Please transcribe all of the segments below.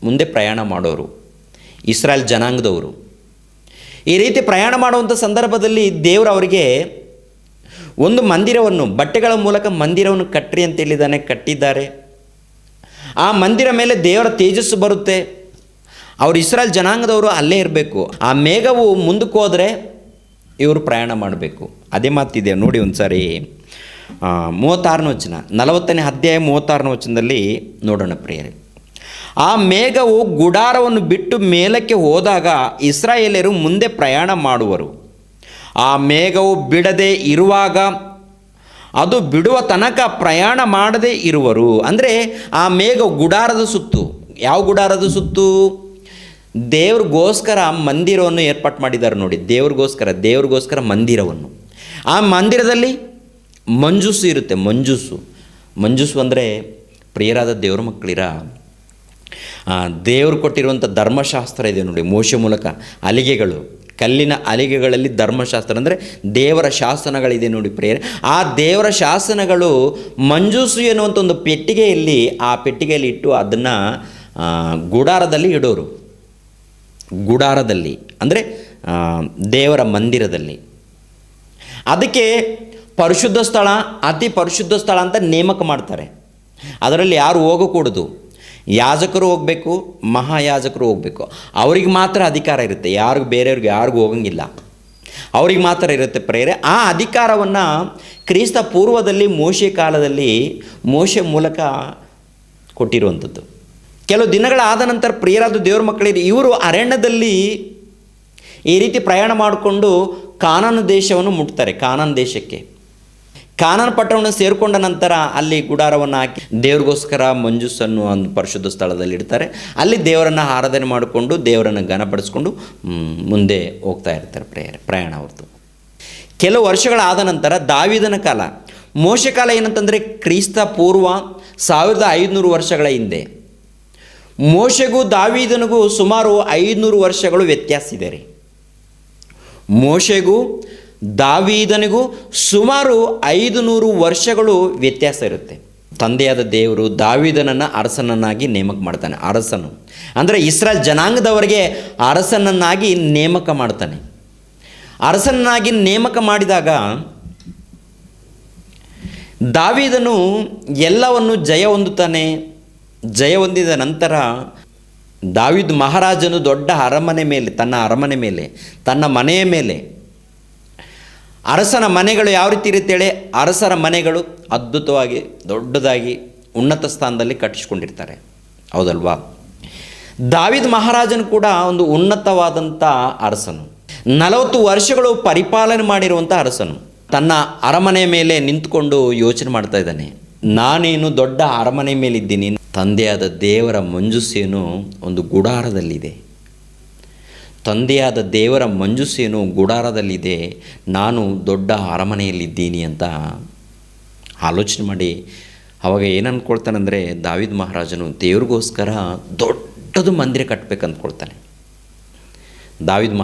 ಮುಂದೆ ಪ್ರಯಾಣ ಮಾಡೋರು, ಇಸ್ರಾಯೇಲ್ ಜನಾಂಗದವರು. ಈ ರೀತಿ ಪ್ರಯಾಣ ಮಾಡುವಂಥ ಸಂದರ್ಭದಲ್ಲಿ ದೇವರು ಅವರಿಗೆ ಒಂದು ಮಂದಿರವನ್ನು, ಬಟ್ಟೆಗಳ ಮೂಲಕ ಮಂದಿರವನ್ನು ಕಟ್ಟಿರಿ ಅಂತ ಹೇಳಿದ್ದಾನೆ. ಕಟ್ಟಿದ್ದಾರೆ. ಆ ಮಂದಿರ ಮೇಲೆ ದೇವರ ತೇಜಸ್ಸು ಬರುತ್ತೆ. ಅವರು ಇಸ್ರಾಯೇಲ್ ಜನಾಂಗದವರು ಅಲ್ಲೇ ಇರಬೇಕು. ಆ ಮೇಘವು ಮುಂದಕ್ಕೆ ಹೋದರೆ ಇವರು ಪ್ರಯಾಣ ಮಾಡಬೇಕು. ಅದೇ ಮಾತಿದೆ ನೋಡಿ, ಒಂದು ಸಾರಿ 36ನೇ ವಚನ, 40ನೇ ಅಧ್ಯಾಯ 36ನೇ ವಚನದಲ್ಲಿ ನೋಡೋಣ ಪ್ರಿಯರೇ. ಆ ಮೇಘವು ಗುಡಾರವನ್ನು ಬಿಟ್ಟು ಮೇಲಕ್ಕೆ ಹೋದಾಗ ಇಸ್ರಾಯೇಲ್ಯರು ಮುಂದೆ ಪ್ರಯಾಣ ಮಾಡುವರು. ಆ ಮೇಘವು ಬಿಡದೆ ಇರುವಾಗ ಅದು ಬಿಡುವ ತನಕ ಪ್ರಯಾಣ ಮಾಡದೇ ಇರುವರು. ಅಂದರೆ ಆ ಮೇಘ ಗುಡಾರದ ಸುತ್ತು, ಯಾವ ಗುಡಾರದ ಸುತ್ತು? ದೇವ್ರಿಗೋಸ್ಕರ ಮಂದಿರವನ್ನು ಏರ್ಪಾటు ಮಾಡಿದ್ದಾರೆ ನೋಡಿ. ದೇವ್ರಿಗೋಸ್ಕರ ಮಂದಿರವನ್ನು. ಆ ಮಂದಿರದಲ್ಲಿ ಮಂಜೂಸು ಇರುತ್ತೆ. ಮಂಜೂಸು ಅಂದರೆ ಪ್ರಿಯರಾದ ದೇವ್ರ ಮಕ್ಕಳಿರ, ದೇವರು ಕೊಟ್ಟಿರುವಂಥ ಧರ್ಮಶಾಸ್ತ್ರ ಇದೆ ನೋಡಿ. ಮೋಶೆ ಮೂಲಕ ಅಲಿಗೆಗಳು, ಕಲ್ಲಿನ ಅಲಿಗೆಗಳಲ್ಲಿ ಧರ್ಮಶಾಸ್ತ್ರ ಅಂದರೆ ದೇವರ ಶಾಸನಗಳಿದೆ ನೋಡಿ ಪ್ರಿಯರೇ. ಆ ದೇವರ ಶಾಸನಗಳು ಮಂಜೂಸು ಎನ್ನುವಂಥ ಒಂದು ಪೆಟ್ಟಿಗೆಯಲ್ಲಿ, ಆ ಪೆಟ್ಟಿಗೆಯಲ್ಲಿ ಇಟ್ಟು ಅದನ್ನು ಗುಡಾರದಲ್ಲಿ ಇಡೋರು. ಗುಡಾರದಲ್ಲಿ ಅಂದರೆ ದೇವರ ಮಂದಿರದಲ್ಲಿ. ಅದಕ್ಕೆ ಪರಿಶುದ್ಧ ಸ್ಥಳ, ಅತಿ ಪರಿಶುದ್ಧ ಸ್ಥಳ ಅಂತ ನೇಮಕ ಮಾಡ್ತಾರೆ. ಅದರಲ್ಲಿ ಯಾರು ಹೋಗಕೂಡದು. ಯಾಜಕರು ಹೋಗಬೇಕು, ಮಹಾಯಾಜಕರು ಹೋಗಬೇಕು. ಅವ್ರಿಗೆ ಮಾತ್ರ ಅಧಿಕಾರ ಇರುತ್ತೆ. ಬೇರೆಯವ್ರಿಗೆ ಯಾರಿಗೂ ಹೋಗಂಗಿಲ್ಲ. ಅವ್ರಿಗೆ ಮಾತ್ರ ಇರುತ್ತೆ ಪ್ರೇರೆ. ಆ ಅಧಿಕಾರವನ್ನು ಕ್ರಿಸ್ತ ಪೂರ್ವದಲ್ಲಿ ಮೋಶೆ ಕಾಲದಲ್ಲಿ ಮೋಶೆ ಮೂಲಕ ಕೊಟ್ಟಿರುವಂಥದ್ದು. ಕೆಲವು ದಿನಗಳಾದ ನಂತರ ಪ್ರಿಯರಾದ ದೇವ್ರ ಮಕ್ಕಳಿಗೆ ಇವರು ಅರಣ್ಯದಲ್ಲಿ ಈ ರೀತಿ ಪ್ರಯಾಣ ಮಾಡಿಕೊಂಡು ಕಾನಾನ್ ದೇಶವನ್ನು ಮುಟ್ತಾರೆ. ಕಾನಾನ್ ದೇಶಕ್ಕೆ, ಕಾನಾನ್ ಪಟ್ಟಣವನ್ನು ಸೇರಿಕೊಂಡ ನಂತರ ಅಲ್ಲಿ ಗುಡಾರವನ್ನು ಹಾಕಿ ದೇವ್ರಿಗೋಸ್ಕರ ಮಂಜೂಸನ್ನು ಒಂದು ಪರಿಶುದ್ಧ ಸ್ಥಳದಲ್ಲಿ ಇಡ್ತಾರೆ. ಅಲ್ಲಿ ದೇವರನ್ನು ಆರಾಧನೆ ಮಾಡಿಕೊಂಡು ದೇವರನ್ನು ಘನಪಡಿಸ್ಕೊಂಡು ಮುಂದೆ ಹೋಗ್ತಾ ಇರ್ತಾರೆ ಪ್ರಯಾಣ ಅವ್ರದ್ದು. ಕೆಲವು ವರ್ಷಗಳಾದ ನಂತರ ದಾವೀದನ ಕಾಲ, ಮೋಶೆ ಕಾಲ ಏನಂತಂದರೆ ಕ್ರಿಸ್ತ ಪೂರ್ವ 1500 ವರ್ಷಗಳ ಹಿಂದೆ. ಮೋಶೆಗೂ ದಾವೀದನಿಗೂ ಸುಮಾರು 500 ವರ್ಷಗಳು ವ್ಯತ್ಯಾಸ ಇದೆ ರೀ. ಮೋಶೆಗೂ ದಾವೀದನಿಗೂ ಸುಮಾರು 500 ವರ್ಷಗಳು ವ್ಯತ್ಯಾಸ ಇರುತ್ತೆ. ತಂದೆಯಾದ ದೇವರು ದಾವೀದನನ್ನು ಅರಸನನ್ನಾಗಿ ನೇಮಕ ಮಾಡ್ತಾನೆ. ಅರಸನು ಅಂದರೆ ಇಸ್ರಾಯೇಲ್ ಜನಾಂಗದವರಿಗೆ ಅರಸನನ್ನಾಗಿ ನೇಮಕ ಮಾಡ್ತಾನೆ. ಅರಸನನ್ನಾಗಿ ನೇಮಕ ಮಾಡಿದಾಗ ದಾವೀದನು ಎಲ್ಲವನ್ನು ಜಯ ಹೊಂದುತ್ತಾನೆ. ಜಯ ಹೊಂದಿದ ನಂತರ ದಾವೀದ್ ಮಹಾರಾಜನು ದೊಡ್ಡ ಅರಮನೆ ಮೇಲೆ, ತನ್ನ ಅರಮನೆ ಮೇಲೆ, ತನ್ನ ಮನೆಯ ಮೇಲೆ, ಅರಸನ ಮನೆಗಳು ಯಾವ ರೀತಿ ಇರುತ್ತೇಳೆ, ಅರಸರ ಮನೆಗಳು ಅದ್ಭುತವಾಗಿ ದೊಡ್ಡದಾಗಿ ಉನ್ನತ ಸ್ಥಾನದಲ್ಲಿ ಕಟ್ಟಿಸ್ಕೊಂಡಿರ್ತಾರೆ. ಹೌದಲ್ವಾ? ದಾವೀದ್ ಮಹಾರಾಜನು ಕೂಡ ಒಂದು ಉನ್ನತವಾದಂಥ ಅರಸನು. 40 ವರ್ಷಗಳು ಪರಿಪಾಲನೆ ಮಾಡಿರುವಂಥ ಅರಸನು. ತನ್ನ ಅರಮನೆ ಮೇಲೆ ನಿಂತ್ಕೊಂಡು ಯೋಚನೆ ಮಾಡ್ತಾ ಇದ್ದಾನೆ, ನಾನೇನು ದೊಡ್ಡ ಅರಮನೆ ಮೇಲಿದ್ದೀನಿ, ತಂದೆಯಾದ ದೇವರ ಮಂಜೂಸೇನು ಒಂದು ಗುಡಾರದಲ್ಲಿದೆ. ತಂದೆಯಾದ ದೇವರ ಮಂಜೂಸೇನು ಗುಡಾರದಲ್ಲಿದೆ, ನಾನು ದೊಡ್ಡ ಅರಮನೆಯಲ್ಲಿದ್ದೀನಿ ಅಂತ ಆಲೋಚನೆ ಮಾಡಿ ಅವಾಗ ಏನು ಅಂದ್ಕೊಳ್ತಾನಂದರೆ, ದಾವೀದ್ ಮಹಾರಾಜನು ದೇವ್ರಿಗೋಸ್ಕರ ದೊಡ್ಡದು ಮಂದಿರ ಕಟ್ಟಬೇಕು ಅಂದ್ಕೊಳ್ತಾನೆ. ದಾವೀದ್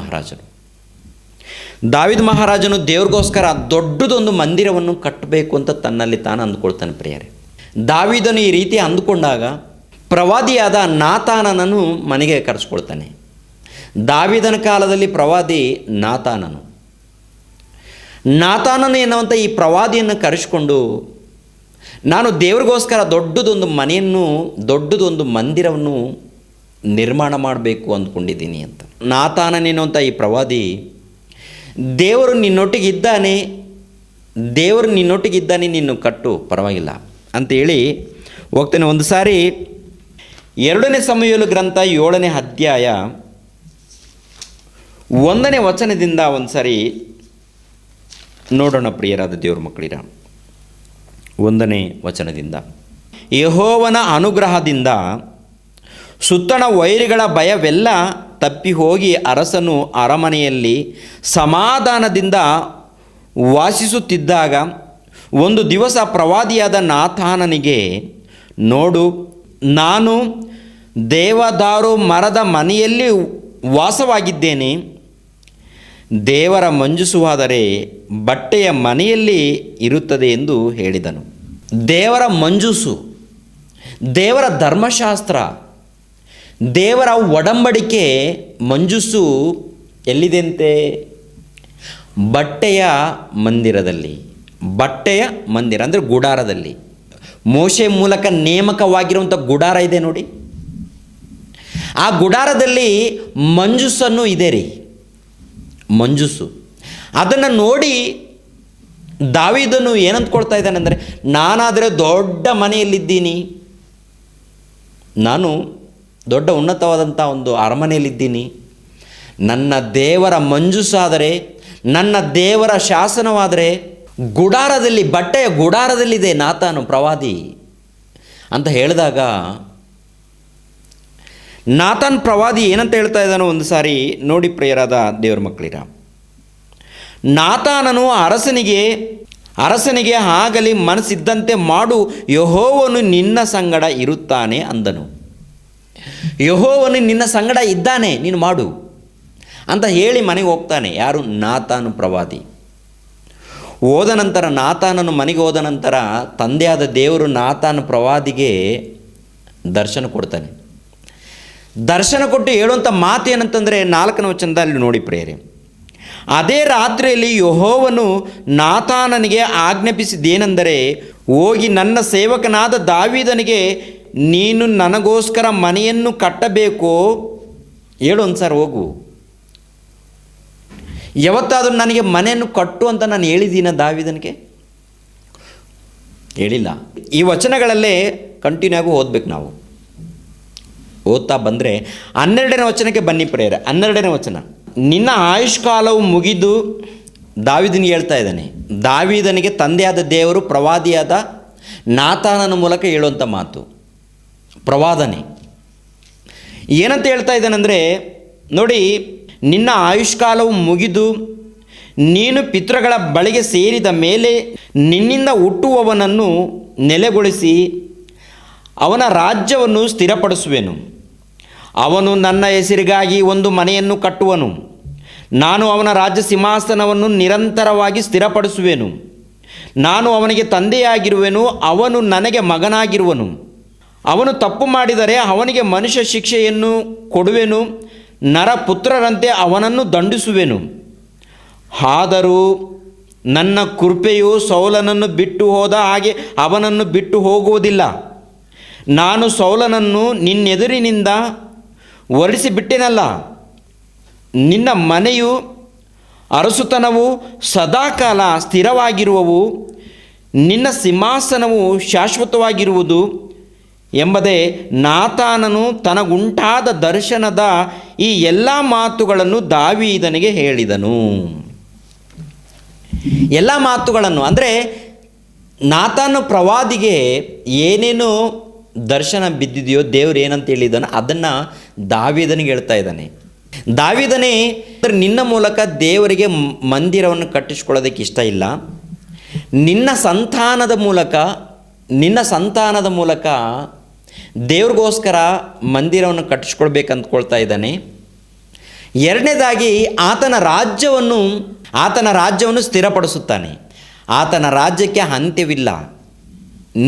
ಮಹಾರಾಜನು ದೇವ್ರಿಗೋಸ್ಕರ ದೊಡ್ಡದೊಂದು ಮಂದಿರವನ್ನು ಕಟ್ಟಬೇಕು ಅಂತ ತನ್ನಲ್ಲಿ ತಾನು ಅಂದ್ಕೊಳ್ತಾನೆ ಪ್ರಿಯರೇ. ದಾವೀದನು ಈ ರೀತಿ ಅಂದುಕೊಂಡಾಗ ಪ್ರವಾದಿಯಾದ ನಾತಾನನನ್ನು ಮನೆಗೆ ಕರೆಸ್ಕೊಳ್ತಾನೆ. ದಾವೀದನ ಕಾಲದಲ್ಲಿ ಪ್ರವಾದಿ ನಾತಾನನು ಎನ್ನುವಂಥ ಈ ಪ್ರವಾದಿಯನ್ನು ಕರೆಸಿಕೊಂಡು, ನಾನು ದೇವ್ರಿಗೋಸ್ಕರ ದೊಡ್ಡದೊಂದು ಮನೆಯನ್ನು, ದೊಡ್ಡದೊಂದು ಮಂದಿರವನ್ನು ನಿರ್ಮಾಣ ಮಾಡಬೇಕು ಅಂದ್ಕೊಂಡಿದ್ದೀನಿ ಅಂತ. ನಾತಾನನೆನ್ನುವಂಥ ಈ ಪ್ರವಾದಿ, ದೇವರು ನಿನ್ನೊಟ್ಟಿಗಿದ್ದಾನೆ, ನಿನ್ನು ಕಟ್ಟು, ಪರವಾಗಿಲ್ಲ ಅಂತೇಳಿ ಹೋಗ್ತಾನೆ. ಒಂದು ಸಾರಿ 2ನೇ ಸಮುವೇಲ ಗ್ರಂಥ 7ನೇ ಅಧ್ಯಾಯ 1ನೇ ವಚನದಿಂದ ಒಂದು ಸಾರಿ ನೋಡೋಣ ಪ್ರಿಯರಾದ ದೇವ್ರ ಮಕ್ಕಳಿರ. 1ನೇ ವಚನದಿಂದ, ಯೆಹೋವನ ಅನುಗ್ರಹದಿಂದ ಸುತ್ತಣ ವೈರಿಗಳ ಭಯವೆಲ್ಲ ತಪ್ಪಿ ಹೋಗಿ ಅರಸನು ಅರಮನೆಯಲ್ಲಿ ಸಮಾಧಾನದಿಂದ ವಾಸಿಸುತ್ತಿದ್ದಾಗ ಒಂದು ದಿವಸ ಪ್ರವಾದಿಯಾದ ನಾತಾನನಿಗೆ, ನೋಡು, ನಾನು ದೇವದಾರು ಮರದ ಮನೆಯಲ್ಲಿ ವಾಸವಾಗಿದ್ದೇನೆ, ದೇವರ ಮಂಜೂಸವಾದರೆ ಬಟ್ಟೆಯ ಮನೆಯಲ್ಲಿ ಇರುತ್ತದೆ ಎಂದು ಹೇಳಿದನು. ದೇವರ ಮಂಜೂಸು, ದೇವರ ಧರ್ಮಶಾಸ್ತ್ರ, ದೇವರ ಒಡಂಬಡಿಕೆ ಮಂಜೂಸು ಎಲ್ಲಿದೆಯಂತೆ? ಬಟ್ಟೆಯ ಮಂದಿರದಲ್ಲಿ. ಬಟ್ಟೆಯ ಮಂದಿರ ಅಂದರೆ ಗುಡಾರದಲ್ಲಿ. ಮೋಶೆ ಮೂಲಕ ನೇಮಕವಾಗಿರುವಂಥ ಗುಡಾರ ಇದೆ ನೋಡಿ, ಆ ಗುಡಾರದಲ್ಲಿ ಮಂಜೂಸನ್ನು ಇದೆ ರೀ, ಮಂಜೂಸು. ಅದನ್ನು ನೋಡಿ ದಾವೀದನು ಏನಂತ್ಕೊಳ್ತಾ ಇದ್ದಾನೆ ಅಂದರೆ, ನಾನಾದರೆ ದೊಡ್ಡ ಮನೆಯಲ್ಲಿದ್ದೀನಿ, ನಾನು ದೊಡ್ಡ ಉನ್ನತವಾದಂಥ ಒಂದು ಅರಮನೆಯಲ್ಲಿದ್ದೀನಿ, ನನ್ನ ದೇವರ ಮಂಜೂಸಾದರೆ, ನನ್ನ ದೇವರ ಶಾಸನವಾದರೆ ಗುಡಾರದಲ್ಲಿ, ಬಟ್ಟೆಯ ಗುಡಾರದಲ್ಲಿದೆ ನಾತಾನು ಪ್ರವಾದಿ ಅಂತ ಹೇಳಿದಾಗ, ನಾತಾನ್ ಪ್ರವಾದಿ ಏನಂತ ಹೇಳ್ತಾ ಇದ್ದಾನೋ ಒಂದು ಸಾರಿ ನೋಡಿ ಪ್ರಿಯರಾದ ದೇವರ ಮಕ್ಕಳಿರ. ನಾತಾನನು ಅರಸನಿಗೆ ಆಗಲಿ ಮನಸ್ಸಿದ್ದಂತೆ ಮಾಡು, ಯೆಹೋವನು ನಿನ್ನ ಸಂಗಡ ಇರುತ್ತಾನೆ ಅಂದನು. ಯೆಹೋವನು ನಿನ್ನ ಸಂಗಡ ಇದ್ದಾನೆ, ನೀನು ಮಾಡು ಅಂತ ಹೇಳಿ ಮನೆಗೆ ಹೋಗ್ತಾನೆ. ಯಾರು? ನಾತಾನು ಪ್ರವಾದಿ. ಹೋದ ನಂತರ, ನಾತಾನನು ಮನೆಗೆ ಹೋದ ನಂತರ ತಂದೆಯಾದ ದೇವರು ನಾತಾನ ಪ್ರವಾದಿಗೆ ದರ್ಶನ ಕೊಡ್ತಾನೆ. ದರ್ಶನ ಕೊಟ್ಟು ಹೇಳುವಂಥ ಮಾತು ಏನಂತಂದರೆ 4ನೇ ವಚನದಲ್ಲಿ ನೋಡಿ ಪ್ರಿಯರೇ, ಅದೇ ರಾತ್ರಿಯಲ್ಲಿ ಯೆಹೋವನು ನಾತಾನನಿಗೆ ಆಜ್ಞಾಪಿಸಿದ್ದೇನೆಂದರೆ, ಹೋಗಿ ನನ್ನ ಸೇವಕನಾದ ದಾವೀದನಿಗೆ ನೀನು ನನಗೋಸ್ಕರ ಮನೆಯನ್ನು ಕಟ್ಟಬೇಕು. ಹೇಳು ಒಂದು ಸಾರಿ, ಹೋಗು. ಯಾವತ್ತಾದರೂ ನನಗೆ ಮನೆಯನ್ನು ಕಟ್ಟು ಅಂತ ನಾನು ಹೇಳಿದ್ದೀನ ದಾವೀದನಿಗೆ? ಹೇಳಿಲ್ಲ. ಈ ವಚನಗಳಲ್ಲೇ ಕಂಟಿನ್ಯೂ ಆಗಿ ಓದಬೇಕು ನಾವು. ಓದ್ತಾ ಬಂದರೆ 12ನೇ ವಚನಕ್ಕೆ ಬನ್ನಿ ಪ್ರಿಯರೇ. 12ನೇ ವಚನ, ನಿನ್ನ ಆಯುಷ್ಕಾಲವು ಮುಗಿದು, ದಾವೀದನಿಗೆ ಹೇಳ್ತಾ ಇದ್ದಾನೆ. ದಾವೀದನಿಗೆ ತಂದೆಯಾದ ದೇವರು ಪ್ರವಾದಿಯಾದ ನಾತಾನನ ಮೂಲಕ ಹೇಳುವಂಥ ಮಾತು ಪ್ರವಾದನೆ. ಏನಂತ ಹೇಳ್ತಾ ಇದ್ದಾನೆಂದರೆ ನೋಡಿ, ನಿನ್ನ ಆಯುಷ್ಕಾಲವು ಮುಗಿದು ನೀನು ಪಿತೃಗಳ ಬಳಿಗೆ ಸೇರಿದ ಮೇಲೆ ನಿನ್ನಿಂದ ಹುಟ್ಟುವವನನ್ನು ನೆಲೆಗೊಳಿಸಿ ಅವನ ರಾಜ್ಯವನ್ನು ಸ್ಥಿರಪಡಿಸುವೆನು. ಅವನು ನನ್ನ ಹೆಸರಿಗಾಗಿ ಒಂದು ಮನೆಯನ್ನು ಕಟ್ಟುವನು. ನಾನು ಅವನ ರಾಜ್ಯ ಸಿಂಹಾಸನವನ್ನು ನಿರಂತರವಾಗಿ ಸ್ಥಿರಪಡಿಸುವೆನು. ನಾನು ಅವನಿಗೆ ತಂದೆಯಾಗಿರುವೆನು, ಅವನು ನನಗೆ ಮಗನಾಗಿರುವನು. ಅವನು ತಪ್ಪು ಮಾಡಿದರೆ ಅವನಿಗೆ ಮನುಷ್ಯ ಶಿಕ್ಷೆಯನ್ನು ಕೊಡುವೆನು, ನರಪುತ್ರರಂತೆ ಅವನನ್ನು ದಂಡಿಸುವೆನು. ಆದರೂ ನನ್ನ ಕೃಪೆಯು ಸೌಲನನ್ನು ಬಿಟ್ಟು ಹೋದ ಹಾಗೆ ಅವನನ್ನು ಬಿಟ್ಟು ಹೋಗುವುದಿಲ್ಲ. ನಾನು ಸೌಲನನ್ನು ನಿನ್ನೆದುರಿನಿಂದ ಹೊರಡಿಸಿಬಿಟ್ಟೆನಲ್ಲ. ನಿನ್ನ ಮನೆಯು ಅರಸುತನವು ಸದಾಕಾಲ ಸ್ಥಿರವಾಗಿರುವವು, ನಿನ್ನ ಸಿಂಹಾಸನವು ಶಾಶ್ವತವಾಗಿರುವುದು ಎಂಬುದೇ ನಾತಾನನು ತನಗುಂಟಾದ ದರ್ಶನದ ಈ ಎಲ್ಲ ಮಾತುಗಳನ್ನು ದಾವೀದನಿಗೆ ಹೇಳಿದನು. ಎಲ್ಲ ಮಾತುಗಳನ್ನು ಅಂದರೆ ನಾತಾನ ಪ್ರವಾದಿಗೆ ಏನೇನು ದರ್ಶನ ಬಿದ್ದಿದೆಯೋ, ದೇವರು ಏನಂತ ಹೇಳಿದಾನೋ ಅದನ್ನು ದಾವೀದನಿಗೆ ಹೇಳ್ತಾ ಇದ್ದಾನೆ. ದಾವೀದನೇ, ನಿನ್ನ ಮೂಲಕ ದೇವರಿಗೆ ಮಂದಿರವನ್ನು ಕಟ್ಟಿಸ್ಕೊಳ್ಳೋದಕ್ಕೆ ಇಷ್ಟ ಇಲ್ಲ, ನಿನ್ನ ಸಂತಾನದ ಮೂಲಕ ದೇವ್ರಿಗೋಸ್ಕರ ಮಂದಿರವನ್ನು ಕಟ್ಟಿಸ್ಕೊಳ್ಬೇಕಂತ್ಕೊಳ್ತಾ ಇದ್ದಾನೆ. ಎರಡನೇದಾಗಿ ಆತನ ರಾಜ್ಯವನ್ನು ಸ್ಥಿರಪಡಿಸುತ್ತಾನೆ. ಆತನ ರಾಜ್ಯಕ್ಕೆ ಅಂತ್ಯವಿಲ್ಲ,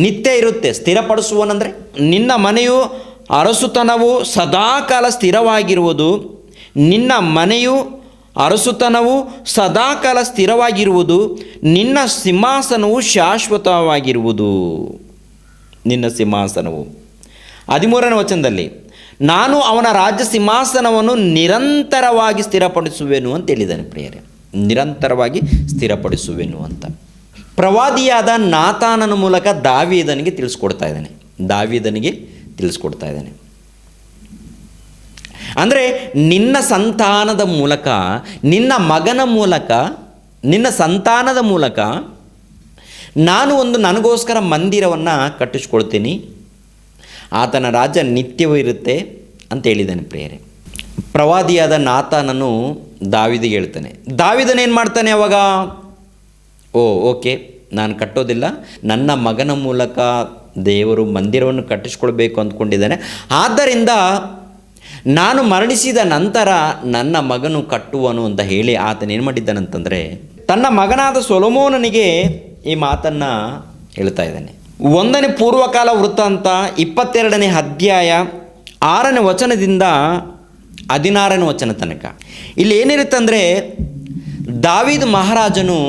ನಿತ್ಯ ಇರುತ್ತೆ. ಸ್ಥಿರಪಡಿಸುವನಂದರೆ ನಿನ್ನ ಮನೆಯು ಅರಸುತನವು ಸದಾಕಾಲ ಸ್ಥಿರವಾಗಿರುವುದು, ನಿನ್ನ ಮನೆಯು ಅರಸುತನವು ಸದಾಕಾಲ ಸ್ಥಿರವಾಗಿರುವುದು, ನಿನ್ನ ಸಿಂಹಾಸನವು ಶಾಶ್ವತವಾಗಿರುವುದು. ನಿನ್ನ ಸಿಂಹಾಸನವು 13ನೇ ವಚನದಲ್ಲಿ, ನಾನು ಅವನ ರಾಜ್ಯ ಸಿಂಹಾಸನವನ್ನು ನಿರಂತರವಾಗಿ ಸ್ಥಿರಪಡಿಸುವೆನು ಅಂತ ಹೇಳಿದ್ದಾನೆ ಪ್ರಿಯರೇ. ನಿರಂತರವಾಗಿ ಸ್ಥಿರಪಡಿಸುವೆನು ಅಂತ ಪ್ರವಾದಿಯಾದ ನಾತಾನನ ಮೂಲಕ ದಾವೀದನಿಗೆ ತಿಳಿಸ್ಕೊಡ್ತಾ ಇದ್ದಾನೆ. ಅಂದರೆ ನಿನ್ನ ಸಂತಾನದ ಮೂಲಕ, ನಿನ್ನ ಮಗನ ಮೂಲಕ, ನಿನ್ನ ಸಂತಾನದ ಮೂಲಕ ನಾನು ನನಗೋಸ್ಕರ ಮಂದಿರವನ್ನು ಕಟ್ಟಿಸ್ಕೊಳ್ತೀನಿ, ಆತನ ರಾಜ್ಯ ನಿತ್ಯವೂ ಇರುತ್ತೆ ಅಂತ ಹೇಳಿದ್ದಾನೆ ಪ್ರಿಯರೇ. ಪ್ರವಾದಿಯಾದ ನಾತಾನನು ದಾವೀದಿಗೆ ಹೇಳ್ತಾನೆ. ದಾವೀದನೇನು ಮಾಡ್ತಾನೆ ಅವಾಗ? ಓಕೆ, ನಾನು ಕಟ್ಟೋದಿಲ್ಲ, ನನ್ನ ಮಗನ ಮೂಲಕ ದೇವರು ಮಂದಿರವನ್ನು ಕಟ್ಟಿಸ್ಕೊಳ್ಬೇಕು ಅಂದ್ಕೊಂಡಿದ್ದಾನೆ, ಆದ್ದರಿಂದ ನಾನು ಮರಣಿಸಿದ ನಂತರ ನನ್ನ ಮಗನು ಕಟ್ಟುವನು ಅಂತ ಹೇಳಿ ಆತನೇನು ಮಾಡಿದ್ದಾನಂತಂದರೆ ತನ್ನ ಮಗನಾದ ಸೊಲೊಮೋನನಿಗೆ ಈ ಮಾತನ್ನು ಹೇಳ್ತಾ ಇದ್ದಾನೆ. 1ನೇ ಪೂರ್ವಕಾಲ ವೃತ್ತಾಂತ 22ನೇ ಅಧ್ಯಾಯ 6ನೇ ವಚನದಿಂದ 16ನೇ ವಚನ ತನಕ. ಇಲ್ಲಿ ಏನಿರುತ್ತೆ ಅಂದರೆ, ದಾವೀದ್ ಮಹಾರಾಜನು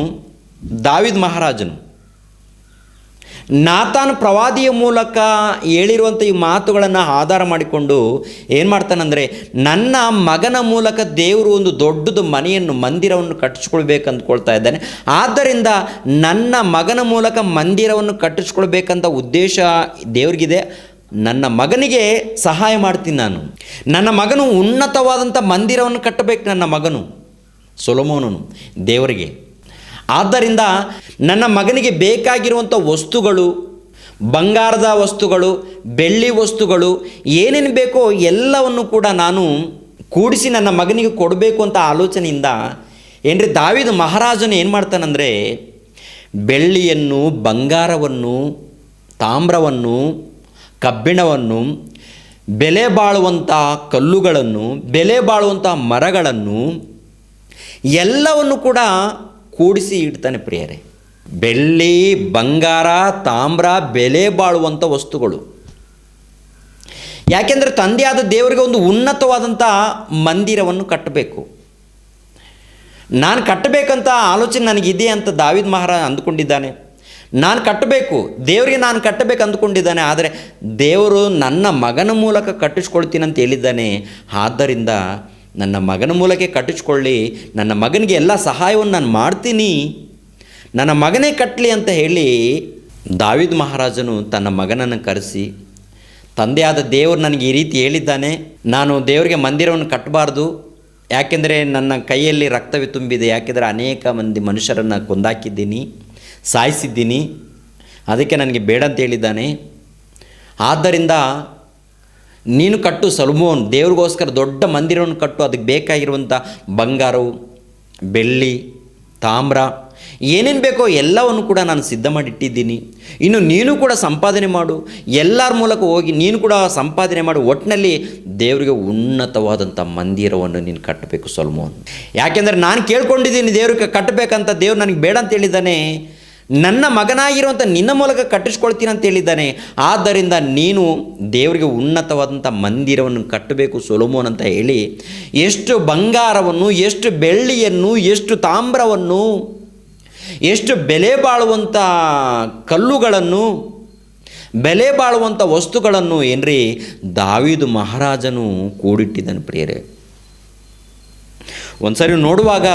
ನಾತಾನ್ ಪ್ರವಾದಿಯ ಮೂಲಕ ಹೇಳಿರುವಂಥ ಈ ಮಾತುಗಳನ್ನು ಆಧಾರ ಮಾಡಿಕೊಂಡು ಏನು ಮಾಡ್ತಾನಂದರೆ, ನನ್ನ ಮಗನ ಮೂಲಕ ದೇವರು ಒಂದು ದೊಡ್ಡದು ಮಂದಿರವನ್ನು ಕಟ್ಟಿಸ್ಕೊಳ್ಬೇಕು ಅಂದ್ಕೊಳ್ತಾ ಇದ್ದಾನೆ. ಆದ್ದರಿಂದ ನನ್ನ ಮಗನ ಮೂಲಕ ಮಂದಿರವನ್ನು ಕಟ್ಟಿಸ್ಕೊಳ್ಬೇಕಂತ ಉದ್ದೇಶ ದೇವ್ರಿಗಿದೆ. ನನ್ನ ಮಗನಿಗೆ ಸಹಾಯ ಮಾಡ್ತೀನಿ ನಾನು. ನನ್ನ ಮಗನು ಉನ್ನತವಾದಂಥ ಮಂದಿರವನ್ನು ಕಟ್ಟಬೇಕು. ನನ್ನ ಮಗನು ಸೊಲೊಮೋನನು ದೇವರಿಗೆ. ಆದ್ದರಿಂದ ನನ್ನ ಮಗನಿಗೆ ಬೇಕಾಗಿರುವಂಥ ವಸ್ತುಗಳು, ಬಂಗಾರದ ವಸ್ತುಗಳು, ಬೆಳ್ಳಿ ವಸ್ತುಗಳು, ಏನೇನು ಬೇಕೋ ಎಲ್ಲವನ್ನು ಕೂಡ ನಾನು ಕೂಡಿಸಿ ನನ್ನ ಮಗನಿಗೆ ಕೊಡಬೇಕು ಅಂತ ಆಲೋಚನೆಯಿಂದ ಏನ್ರಿ ದಾವೀದ ಮಹಾರಾಜನು ಏನು ಮಾಡ್ತಾನಂದರೆ, ಬೆಳ್ಳಿಯನ್ನು, ಬಂಗಾರವನ್ನು, ತಾಮ್ರವನ್ನು, ಕಬ್ಬಿಣವನ್ನು, ಬೆಲೆ ಬಾಳುವಂಥ ಕಲ್ಲುಗಳನ್ನು, ಬೆಲೆ ಬಾಳುವಂಥ ಮರಗಳನ್ನು ಎಲ್ಲವನ್ನು ಕೂಡ ಕೂಡಿಸಿ ಇಡ್ತಾನೆ ಪ್ರಿಯರೇ. ಬೆಳ್ಳಿ, ಬಂಗಾರ, ತಾಮ್ರ, ಬೆಲೆ ಬಾಳುವಂಥ ವಸ್ತುಗಳು. ಯಾಕೆಂದರೆ ತಂದೆಯಾದ ದೇವರಿಗೆ ಒಂದು ಉನ್ನತವಾದಂಥ ಮಂದಿರವನ್ನು ಕಟ್ಟಬೇಕು. ನಾನು ಕಟ್ಟಬೇಕಂತ ಆಲೋಚನೆ ನನಗಿದೆ ಅಂತ ದಾವೀದ್ ಮಹಾರಾಜ ಅಂದುಕೊಂಡಿದ್ದಾನೆ. ನಾನು ಕಟ್ಟಬೇಕು, ದೇವರಿಗೆ ನಾನು ಕಟ್ಟಬೇಕು ಅಂದುಕೊಂಡಿದ್ದಾನೆ. ಆದರೆ ದೇವರು ನನ್ನ ಮಗನ ಮೂಲಕ ಕಟ್ಟಿಸ್ಕೊಳ್ತೀನಿ ಅಂತ ಹೇಳಿದ್ದಾನೆ. ಆದ್ದರಿಂದ ನನ್ನ ಮಗನ ಮೂಲಕ ಕಟ್ಟಿಸ್ಕೊಳ್ಳಿ, ನನ್ನ ಮಗನಿಗೆ ಎಲ್ಲ ಸಹಾಯವನ್ನು ನಾನು ಮಾಡ್ತೀನಿ, ನನ್ನ ಮಗನೇ ಕಟ್ಟಲಿ ಅಂತ ಹೇಳಿ ದಾವೀದ್ ಮಹಾರಾಜನು ತನ್ನ ಮಗನನ್ನು ಕರೆಸಿ, ತಂದೆಯಾದ ದೇವರು ನನಗೆ ಈ ರೀತಿ ಹೇಳಿದ್ದಾನೆ, ನಾನು ದೇವರಿಗೆ ಮಂದಿರವನ್ನು ಕಟ್ಟಬಾರ್ದು, ಯಾಕೆಂದರೆ ನನ್ನ ಕೈಯಲ್ಲಿ ರಕ್ತವೇ ತುಂಬಿದೆ, ಯಾಕೆಂದರೆ ಅನೇಕ ಮಂದಿ ಮನುಷ್ಯರನ್ನು ಕೊಂದಾಕಿದ್ದೀನಿ, ಸಾಯಿಸಿದ್ದೀನಿ, ಅದಕ್ಕೆ ನನಗೆ ಬೇಡ ಅಂತ ಹೇಳಿದ್ದಾನೆ. ಆದ್ದರಿಂದ ನೀನು ಕಟ್ಟು ಸೊಲೊಮೋನ್, ದೇವ್ರಿಗೋಸ್ಕರ ದೊಡ್ಡ ಮಂದಿರವನ್ನು ಕಟ್ಟು, ಅದಕ್ಕೆ ಬೇಕಾಗಿರುವಂಥ ಬಂಗಾರವು, ಬೆಳ್ಳಿ, ತಾಮ್ರ, ಏನೇನು ಬೇಕೋ ಎಲ್ಲವನ್ನು ಕೂಡ ನಾನು ಸಿದ್ಧ ಮಾಡಿಟ್ಟಿದ್ದೀನಿ. ಇನ್ನು ನೀನು ಕೂಡ ಸಂಪಾದನೆ ಮಾಡು, ಎಲ್ಲರ ಮೂಲಕ ಹೋಗಿ ನೀನು ಕೂಡ ಸಂಪಾದನೆ ಮಾಡು. ಒಟ್ಟಿನಲ್ಲಿ ದೇವರಿಗೆ ಉನ್ನತವಾದಂಥ ಮಂದಿರವನ್ನು ನೀನು ಕಟ್ಟಬೇಕು ಸೊಲೊಮೋನ್. ಯಾಕೆಂದರೆ ನಾನು ಕೇಳ್ಕೊಂಡಿದ್ದೀನಿ ದೇವ್ರಿಗೆ ಕಟ್ಟಬೇಕಂತ, ದೇವ್ರು ನನಗೆ ಬೇಡ ಅಂತ ಹೇಳಿದ್ದಾನೆ. ನನ್ನ ಮಗನಾಗಿರುವಂಥ ನಿನ್ನ ಮೂಲಕ ಕಟ್ಟಿಸ್ಕೊಳ್ತೀನಿ ಅಂತ ಹೇಳಿದ್ದಾನೆ. ಆದ್ದರಿಂದ ನೀನು ದೇವರಿಗೆ ಉನ್ನತವಾದಂಥ ಮಂದಿರವನ್ನು ಕಟ್ಟಬೇಕು ಸೊಲೊಮೋನ್ ಅಂತ ಹೇಳಿ, ಎಷ್ಟು ಬಂಗಾರವನ್ನು, ಎಷ್ಟು ಬೆಳ್ಳಿಯನ್ನು, ಎಷ್ಟು ತಾಮ್ರವನ್ನು, ಎಷ್ಟು ಬೆಲೆ ಬಾಳುವಂಥ ಕಲ್ಲುಗಳನ್ನು, ಬೆಲೆ ಬಾಳುವಂಥ ವಸ್ತುಗಳನ್ನು ಏನ್ರಿ ದಾವೀದ ಮಹಾರಾಜನು ಕೂಡಿಟ್ಟಿದ್ದಾನೆ ಪ್ರಿಯರೇ. ಒಂದು ಸರಿ ನೋಡುವಾಗ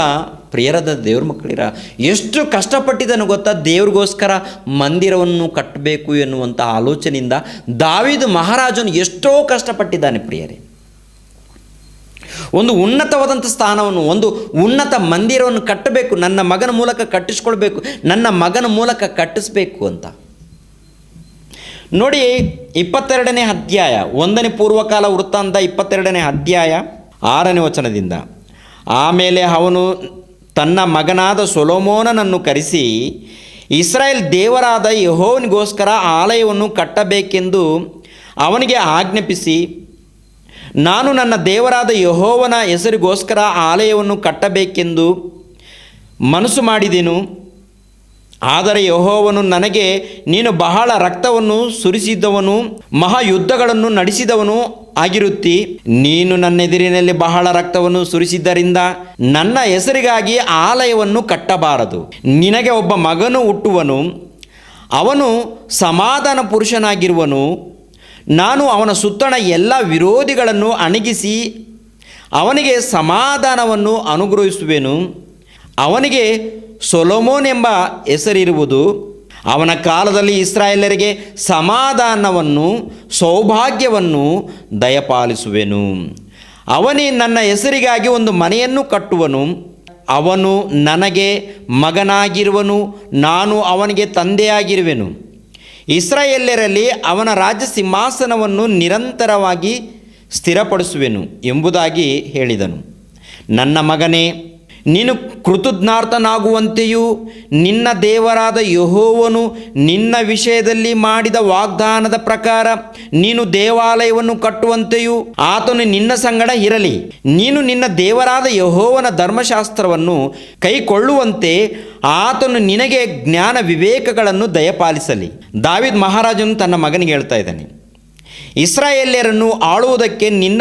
ಪ್ರಿಯರಾದ ದೇವ್ರ ಮಕ್ಕಳಿರ ಎಷ್ಟು ಕಷ್ಟಪಟ್ಟಿದ್ದಾನೆ ಗೊತ್ತಾ, ದೇವ್ರಿಗೋಸ್ಕರ ಮಂದಿರವನ್ನು ಕಟ್ಟಬೇಕು ಎನ್ನುವಂಥ ಆಲೋಚನೆಯಿಂದ ದಾವೀದ ಮಹಾರಾಜನು ಎಷ್ಟೋ ಕಷ್ಟಪಟ್ಟಿದ್ದಾನೆ ಪ್ರಿಯರೇ. ಒಂದು ಉನ್ನತವಾದಂಥ ಸ್ಥಾನವನ್ನು, ಒಂದು ಉನ್ನತ ಮಂದಿರವನ್ನು ಕಟ್ಟಬೇಕು, ನನ್ನ ಮಗನ ಮೂಲಕ ಕಟ್ಟಿಸ್ಕೊಳ್ಬೇಕು, ನನ್ನ ಮಗನ ಮೂಲಕ ಕಟ್ಟಿಸ್ಬೇಕು ಅಂತ ನೋಡಿ. 22ನೇ ಅಧ್ಯಾಯ, 1ನೇ ಪೂರ್ವಕಾಲ ವೃತ್ತಾಂತ 22ನೇ ಅಧ್ಯಾಯ 6ನೇ ವಚನದಿಂದ, ಆಮೇಲೆ ಅವನು ತನ್ನ ಮಗನಾದ ಸೊಲೊಮೋನನನ್ನು ಕರೆಸಿ, ಇಸ್ರಾಯೇಲ್ ದೇವರಾದ ಯೆಹೋವನಿಗೋಸ್ಕರ ಆಲಯವನ್ನು ಕಟ್ಟಬೇಕೆಂದು ಅವನಿಗೆ ಆಜ್ಞಾಪಿಸಿ, ನಾನು ನನ್ನ ದೇವರಾದ ಯೆಹೋವನ ಹೆಸರಿಗೋಸ್ಕರ ಆಲಯವನ್ನು ಕಟ್ಟಬೇಕೆಂದು ಮನಸ್ಸು ಮಾಡಿದೆನು. ಆದರೆ ಯೆಹೋವನು ನನಗೆ, ನೀನು ಬಹಳ ರಕ್ತವನ್ನು ಸುರಿಸಿದವನು, ಮಹಾಯುದ್ಧಗಳನ್ನು ನಡೆಸಿದವನು ಆಗಿರುತ್ತಿ, ನೀನು ನನ್ನ ಎದುರಿನಲ್ಲಿ ಬಹಳ ರಕ್ತವನ್ನು ಸುರಿಸಿದ್ದರಿಂದ ನನ್ನ ಹೆಸರಿಗಾಗಿ ಆಲಯವನ್ನು ಕಟ್ಟಬಾರದು. ನಿನಗೆ ಒಬ್ಬ ಮಗನು ಹುಟ್ಟುವನು, ಅವನು ಸಮಾಧಾನ ಪುರುಷನಾಗಿರುವನು. ನಾನು ಅವನ ಸುತ್ತಣ ಎಲ್ಲ ವಿರೋಧಿಗಳನ್ನು ಅಣಗಿಸಿ ಅವನಿಗೆ ಸಮಾಧಾನವನ್ನು ಅನುಗ್ರಹಿಸುವೆನು. ಅವನಿಗೆ ಸೊಲೊಮೋನ್ ಎಂಬ ಹೆಸರಿರುವುದು. ಅವನ ಕಾಲದಲ್ಲಿ ಇಸ್ರಾಯೇಲರಿಗೆ ಸಮಾಧಾನವನ್ನು, ಸೌಭಾಗ್ಯವನ್ನು ದಯಪಾಲಿಸುವೆನು. ಅವನೇ ನನ್ನ ಹೆಸರಿಗಾಗಿ ಒಂದು ಮನೆಯನ್ನು ಕಟ್ಟುವನು. ಅವನು ನನಗೆ ಮಗನಾಗಿರುವನು, ನಾನು ಅವನಿಗೆ ತಂದೆಯಾಗಿರುವೆನು. ಇಸ್ರಾಯೇಲ್ಯರಲ್ಲಿ ಅವನ ರಾಜ್ಯ ಸಿಂಹಾಸನವನ್ನು ನಿರಂತರವಾಗಿ ಸ್ಥಿರಪಡಿಸುವೆನು ಎಂಬುದಾಗಿ ಹೇಳಿದನು. ನನ್ನ ಮಗನೇ, ನೀನು ಕೃತಜ್ಞಾರ್ಥನಾಗುವಂತೆಯೂ ನಿನ್ನ ದೇವರಾದ ಯೆಹೋವನು ನಿನ್ನ ವಿಷಯದಲ್ಲಿ ಮಾಡಿದ ವಾಗ್ದಾನದ ಪ್ರಕಾರ ನೀನು ದೇವಾಲಯವನ್ನು ಕಟ್ಟುವಂತೆಯೂ ಆತನು ನಿನ್ನ ಸಂಗಡ ಇರಲಿ. ನೀನು ನಿನ್ನ ದೇವರಾದ ಯೆಹೋವನ ಧರ್ಮಶಾಸ್ತ್ರವನ್ನು ಕೈಕೊಳ್ಳುವಂತೆ ಆತನು ನಿನಗೆ ಜ್ಞಾನ ವಿವೇಕಗಳನ್ನು ದಯಪಾಲಿಸಲಿ. ದಾವೀದ ಮಹಾರಾಜನು ತನ್ನ ಮಗನಿಗೆ ಹೇಳ್ತಾ ಇದ್ದಾನೆ, ಇಸ್ರಾಯೇಲ್ಯರನ್ನು ಆಳುವುದಕ್ಕೆ ನಿನ್ನ